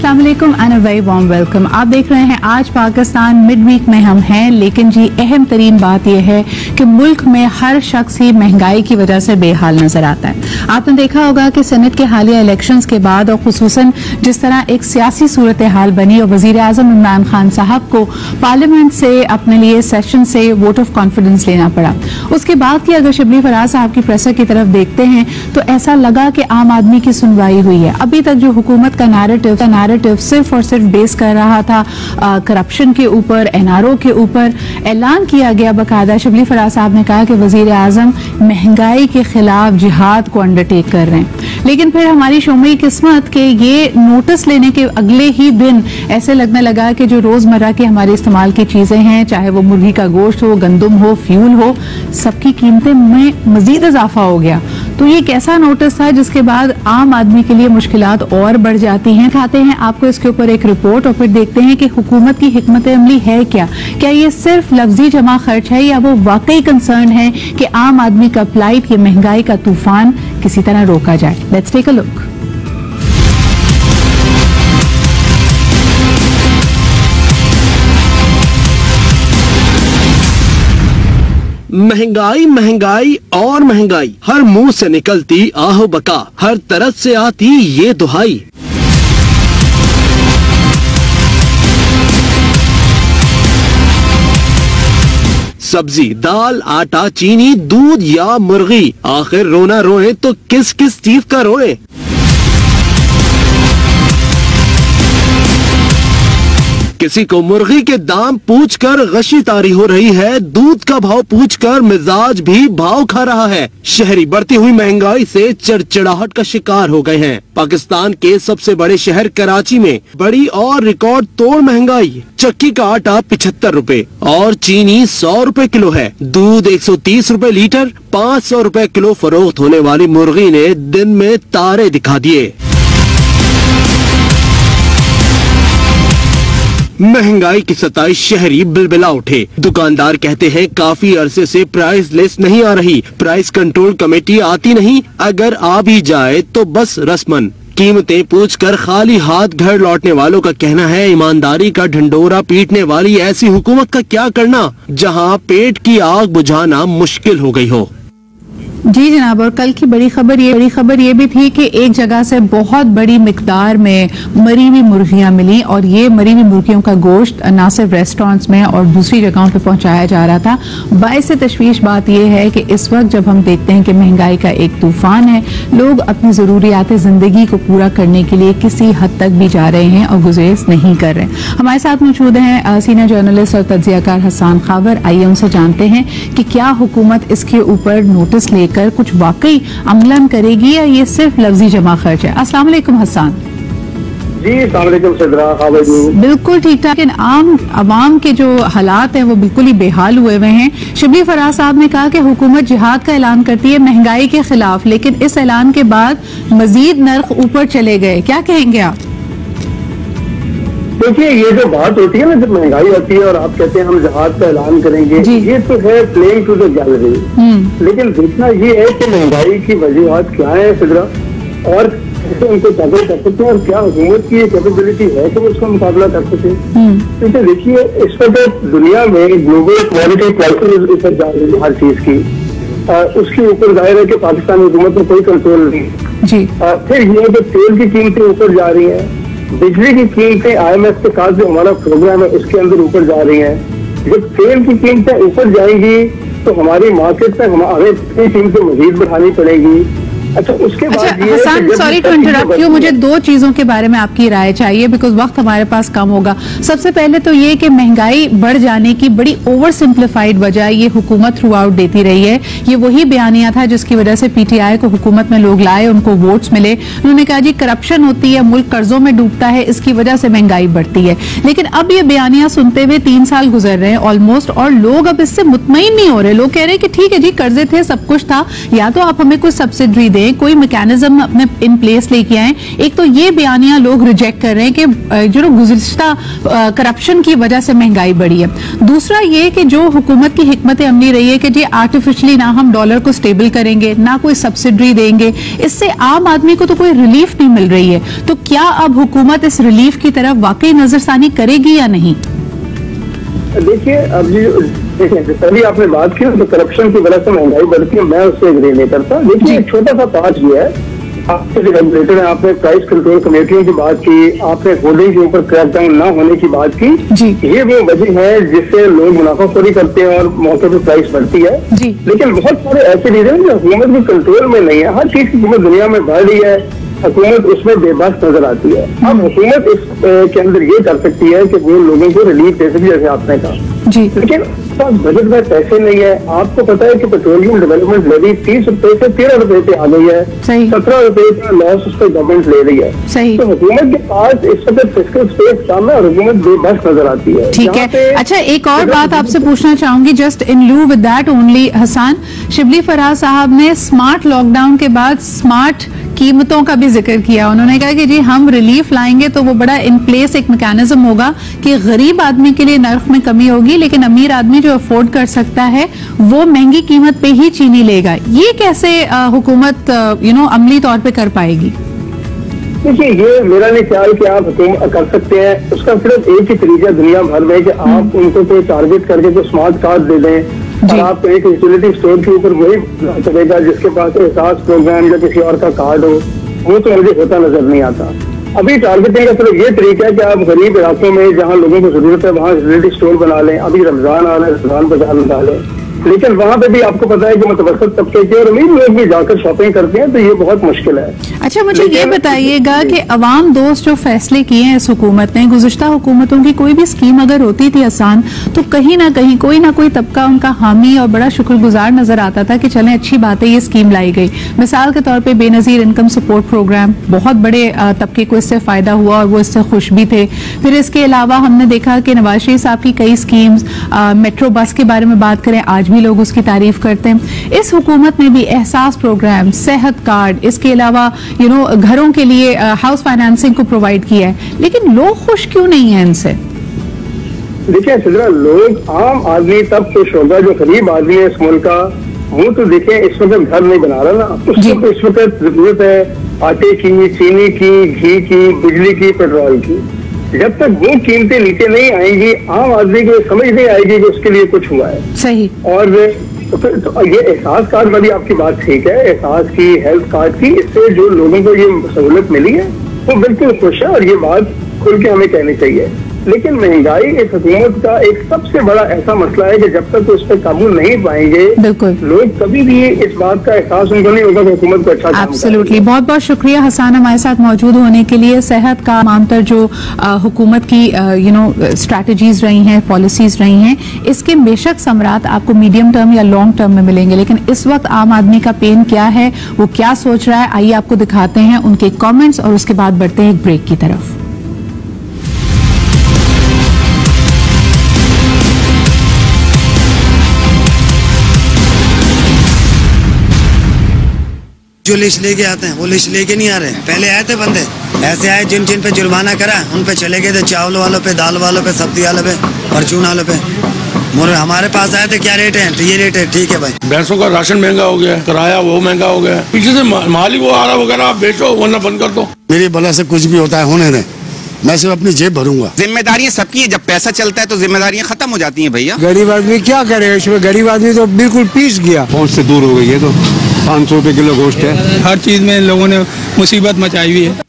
अस्सलाम वालेकुम and a very warm welcome. आप देख रहे हैं आज पाकिस्तान मिड वीक में हम हैं, लेकिन जी अहम तरीन बात यह है कि मुल्क में हर शख्स ही महंगाई की वजह से बेहाल नजर आता है। आपने देखा होगा कि सेनेट के हालिया इलेक्शंस के बाद और खुसूसन जिस तरह एक सियासी सूरत हाल बनी और वजीर आजम इमरान खान साहब को पार्लियामेंट से अपने लिए सेशन से वोट ऑफ कॉन्फिडेंस लेना पड़ा। उसके बाद की अगर शिबली फराज साहब की प्रेसर की तरफ देखते हैं तो ऐसा लगा कि आम आदमी की सुनवाई हुई है। अभी तक जो हुकूमत का नैरेटिव सिर्फ और सिर्फ बेस कर रहा था करप्शन के ऊपर, एनआरओ के ऊपर। ऐलान किया गया बाकायदा, शिबली फराज साहब ने कहा कि वजीर आजम महंगाई के खिलाफ जिहाद को अंडरटेक कर रहे हैं। लेकिन फिर हमारी शोमई किस्मत के ये नोटिस लेने के अगले ही दिन ऐसे लगने लगा कि जो रोजमर्रा की हमारे इस्तेमाल की चीजें हैं, चाहे वो मुर्गी का गोश्त हो, गंदम हो, फ्यूल हो, सबकी कीमतें में मजीद इजाफा हो गया। तो ये कैसा नोटिस था जिसके बाद आम आदमी के लिए मुश्किलात और बढ़ जाती हैं। खाते हैं आपको इसके ऊपर एक रिपोर्ट और फिर देखते हैं कि हुकूमत की हिकमत अमली है क्या ये सिर्फ लफ्जी जमा खर्च है या वो वाकई कंसर्न है कि आम आदमी का प्लाइट, ये महंगाई का तूफान किसी तरह रोका जाए। Let's take a look. महंगाई महंगाई और महंगाई, हर मुंह से निकलती आहो बका, हर तरफ से आती ये दुहाई। सब्जी, दाल, आटा, चीनी, दूध या मुर्गी, आखिर रोना रोए तो किस किस चीज का रोए। किसी को मुर्गी के दाम पूछकर गशी तारी हो रही है, दूध का भाव पूछकर मिजाज भी भाव खा रहा है। शहरी बढ़ती हुई महंगाई से चिड़चिड़ाहट का शिकार हो गए हैं। पाकिस्तान के सबसे बड़े शहर कराची में बड़ी और रिकॉर्ड तोड़ महंगाई। चक्की का आटा 75 रुपए और चीनी 100 रुपए किलो है। दूध 130 रुपए लीटर, 500 रुपए किलो फरोख्त होने वाली मुर्गी ने दिन में तारे दिखा दिए। महंगाई की सताई शहरी बिलबिला उठे। दुकानदार कहते हैं काफी अरसे से प्राइस लिस्ट नहीं आ रही, प्राइस कंट्रोल कमेटी आती नहीं, अगर आ भी जाए तो बस रस्मन। कीमतें पूछकर खाली हाथ घर लौटने वालों का कहना है ईमानदारी का ढंडोरा पीटने वाली ऐसी हुकूमत का क्या करना जहां पेट की आग बुझाना मुश्किल हो गई हो। जी जनाब, और कल की बड़ी खबर ये भी थी कि एक जगह से बहुत बड़ी मिकदार में मरी हुई मुर्गियां मिली और ये मरी हुई मुर्गियों का गोश्त न सिर्फ रेस्टोरेंट्स में और दूसरी जगहों पे पहुंचाया जा रहा था। बाइस तशवीश बात यह है कि इस वक्त जब हम देखते हैं कि महंगाई का एक तूफान है, लोग अपनी जरूरियात जिंदगी को पूरा करने के लिए किसी हद तक भी जा रहे हैं और गुज़रेस नहीं कर रहे। हमारे साथ मौजूद हैं सीनियर जर्नलिस्ट और तज्जियाकार हसन खावर। आइए उनसे जानते हैं कि क्या हुकूमत इसके ऊपर नोटिस लेकर कुछ वाकई अमलन करेगी या ये सिर्फ लफ्जी जमा खर्च है। अस्सलाम वालेकुम हसन। जी अस्सलाम वालेकुम सिद्रा, बिल्कुल ठीक ठाक। आम अवाम के जो हालात हैं वो बिल्कुल ही बेहाल हुए हुए हैं। शिबली फराज साहब ने कहा कि हुकूमत जिहाद का ऐलान करती है महंगाई के खिलाफ, लेकिन इस ऐलान के बाद मजीद नर्ख ऊपर चले गए। क्या कहेंगे आप? देखिए, ये जो बात होती है ना, जब महंगाई होती है और आप कहते हैं हम जिहाद का ऐलान करेंगे, ये तो है प्लेइंग टू द गैलरी। लेकिन देखना ये है कि महंगाई की वजूहात क्या है सिद्रा, और कैसे उनको टैकल कर सकते हैं और क्या हुकूमत की कैपेबिलिटी है कि वो उसका मुकाबला कर सके। क्योंकि देखिए, इस वक्त दुनिया में ग्लोबल कमोडिटी प्राइसेस ऊपर जा रही है हर चीज की, उसके ऊपर जाहिर है कि पाकिस्तानी हुकूमत में कोई कंट्रोल नहीं। फिर ये कि तेल की कीमतें ऊपर जा रही है, बिजली की कीमतें IMF के साथ जो हमारा प्रोग्राम है उसके अंदर ऊपर जा रही हैं। जब तेल की कीमतें ऊपर जाएंगी तो हमारी मार्केट में हमें कीमतें मजीद बढ़ानी पड़ेगी। अच्छा, उसके बाद Hasan, sorry to interrupt you, मुझे दो चीजों के बारे में आपकी राय चाहिए बिकॉज वक्त हमारे पास कम होगा। सबसे पहले तो ये कि महंगाई बढ़ जाने की बड़ी ओवर सिंप्लीफाइड वजह ये हुकूमत थ्रू आउट देती रही है। ये वही बयानिया था जिसकी वजह से PTI को हुकूमत में लोग लाए, उनको वोट्स मिले। उन्होंने कहा जी करप्शन होती है, मुल्क कर्जों में डूबता है, इसकी वजह से महंगाई बढ़ती है। लेकिन अब ये बयानिया सुनते हुए 3 साल गुजर रहे हैं ऑलमोस्ट, और लोग अब इससे मुतमईन नहीं हो रहे। लोग कह रहे हैं कि ठीक है जी, कर्जे थे, सब कुछ था, या तो आप हमें कुछ सब्सिडी दें करें, कोई मैकेनिज्म अपने इन प्लेस लेके आए। एक तो ये बयानियां लोग रिजेक्ट कर रहे हैं कि जो गुज़िश्ता करप्शन की वजह से महंगाई बढ़ी है। दूसरा ये कि जो हुकूमत की हिकमत अमली रही है कि जी आर्टिफिशियली ना हम डॉलर को स्टेबल करेंगे, ना कोई सब्सिडी देंगे, इससे आम आदमी को तो कोई रिलीफ नहीं मिल रही है। तो क्या अब हुकूमत इस रिलीफ की तरफ वाकई नजरसानी करेगी या नहीं? देखिए, अब देखिए पहले आपने बात की तो करप्शन की वजह से महंगाई बढ़ती है, मैं उससे एग्री नहीं करता। देखिए एक छोटा सा पार्ट ये है, आपके जो रेगुलेटर है, आपने प्राइस कंट्रोल कमेटियों की बात की, आपने होल्डिंग के ऊपर क्रैकडाउन ना होने की बात की, ये वो वजह है जिससे लोग मुनाफाखोरी करते हैं और मौके पर प्राइस बढ़ती है। लेकिन बहुत सारे ऐसे रीजन हैं जो हुकूमत के कंट्रोल में नहीं है। हर चीज की कीमत दुनिया में बढ़ रही है, हुकूमत उसमें बेबस नजर आती है। अब हुकूमत इस के अंदर ये कर सकती है कि वो लोगों को रिलीफ दे सके, जैसे आपने कहा, लेकिन बजट में पैसे नहीं है। आपको पता है कि पेट्रोलियम डेवलपमेंट लेवी 30 रुपए से 13 रुपए पे आ गई है, 17 रुपए का लॉस उस पर गवर्नमेंट ले रही है। तो हुकूमत के पास इस वक्त फिस्कल स्पेस कम है और हुकूमत बेबस नजर आती है। ठीक है। अच्छा, एक और बात आपसे पूछना चाहूंगी, just in lieu with that only Hasan, Shibli Faraz साहब ने स्मार्ट लॉकडाउन के बाद स्मार्ट कीमतों का भी जिक्र किया। उन्होंने कहा कि जी हम रिलीफ लाएंगे तो वो बड़ा इन प्लेस एक मैकेनिज्म होगा कि गरीब आदमी के लिए नर्ख में कमी होगी, लेकिन अमीर आदमी जो अफोर्ड कर सकता है वो महंगी कीमत पे ही चीनी लेगा। ये कैसे हुकूमत अमली तौर पे कर पाएगी? देखिए, ये मेरा नहीं ख्याल कि आप हुकूमत कर सकते हैं। उसका सिर्फ एक ही तरीका दुनिया भर में कि आप उनको कोई टारगेट करके कोई स्मार्ट कार्ड दे दें और आप एक यूटिलिटी स्टोर के ऊपर वही करेगा जिसके पास एहसास प्रोग्राम या किसी और का कार्ड हो, वो तो मुझे होता नजर नहीं आता। अभी टारगेटिंग का सिर्फ ये तरीका है कि आप गरीब इलाकों में जहाँ लोगों को जरूरत है वहाँ यूटिलिटी स्टोर बना लें। अभी रमजान आ रहा है, रमजान बाजार लगा लें, लेकिन वहाँ पे भी आपको पता है कि मुतवसत तबके के और अमीर लोग भी जाकर शॉपिंग करते हैं, तो ये बहुत मुश्किल है। अच्छा, मुझे ये बताइएगा कि अवाम दोस्त जो फैसले किए हैं इस हुकूमत ने, गुज़िश्ता हुकूमतों की कोई भी स्कीम अगर होती थी आसान, तो कहीं ना कहीं कोई ना कोई तबका उनका हामी और बड़ा शुक्रगुजार नजर आता था कि चलें अच्छी बात है ये स्कीम लाई गई। मिसाल के तौर पर बेनजीर इनकम सपोर्ट प्रोग्राम, बहुत बड़े तबके को इससे फायदा हुआ और वो इससे खुश भी थे। फिर इसके अलावा हमने देखा कि नवाज शरीफ साहब की कई स्कीम्स, मेट्रो बस के बारे में बात करें, आज भी लोग उसकी तारीफ करते हैं। इस हुकूमत में भी एहसास प्रोग्राम, सेहत कार्ड, इसके अलावा घरों के लिए हाउस फाइनेंसिंग को प्रोवाइड किया है, लेकिन लोग खुश क्यों नहीं है इनसे? देखिए सिद्रा, लोग आम आदमी तब खुश होगा जो गरीब आदमी है इस मुल्क का। वो तो देखें इस वक्त घर नहीं बना रहा ना, उसको तो इस वक्त जरूरत है आटे की, चीनी की, घी की, बिजली की, पेट्रोल की। जब तक वो कीमतें नीचे नहीं आएंगी, आम आदमी को समझ नहीं आएगी कि उसके लिए कुछ हुआ है। सही। और तो ये एहसास कार्ड वाली आपकी बात ठीक है, एहसास की, हेल्थ कार्ड की, इससे जो लोगों को ये सहूलत मिली है वो बिल्कुल खुश है और ये बात खुल के हमें कहनी चाहिए। लेकिन महंगाई इस हुकूमत का एक सबसे बड़ा ऐसा मसला है कि जब तक उस पर काबू नहीं पाएंगे लोग कभी भी इस बात का एहसास उनको नहीं होगा कि हुकूमत को अच्छा काम एब्सोल्युटली। बहुत बहुत शुक्रिया हसन हमारे साथ मौजूद होने के लिए। सेहत का तमाम जो हुकूमत की स्ट्रैटेजीज रही हैं, पॉलिसीज रही हैं, इसके बेशक समरात आपको मीडियम टर्म या लॉन्ग टर्म में मिलेंगे, लेकिन इस वक्त आम आदमी का पेन क्या है, वो क्या सोच रहा है, आइए आपको दिखाते हैं उनके कॉमेंट्स और उसके बाद बढ़ते हैं एक ब्रेक की तरफ। जो लिस्ट लेके आते हैं वो लिस्ट लेके नहीं आ रहे। पहले आए थे बंदे, ऐसे आए जिन जिन पे जुर्माना करा उन पे चले गए थे, चावल वालों पे, दाल वालों पे, सब्जी वालों पे, परचून वालों पे। हमारे पास आए थे, क्या रेट है? तो ये रेट है, ठीक है भाई। भैंसों का राशन महंगा हो गया, किराया वो महंगा हो गया, पीछे से मालिक वो आ रहा वगैरह, आप बेचो वरना बंद कर दो। मेरी बला से कुछ भी होता है होने दें, मैं सिर्फ अपनी जेब भरूंगा। जिम्मेदारियां सबकी है, जब पैसा चलता है तो जिम्मेदारियां खत्म हो जाती हैं भैया। गरीब आदमी क्या करेगा इसमें? गरीब आदमी तो बिल्कुल पीस गया, पहुंच से दूर हो गई है। तो 500 रुपए किलो गोश्त है। हर चीज में लोगों ने मुसीबत मचाई हुई है।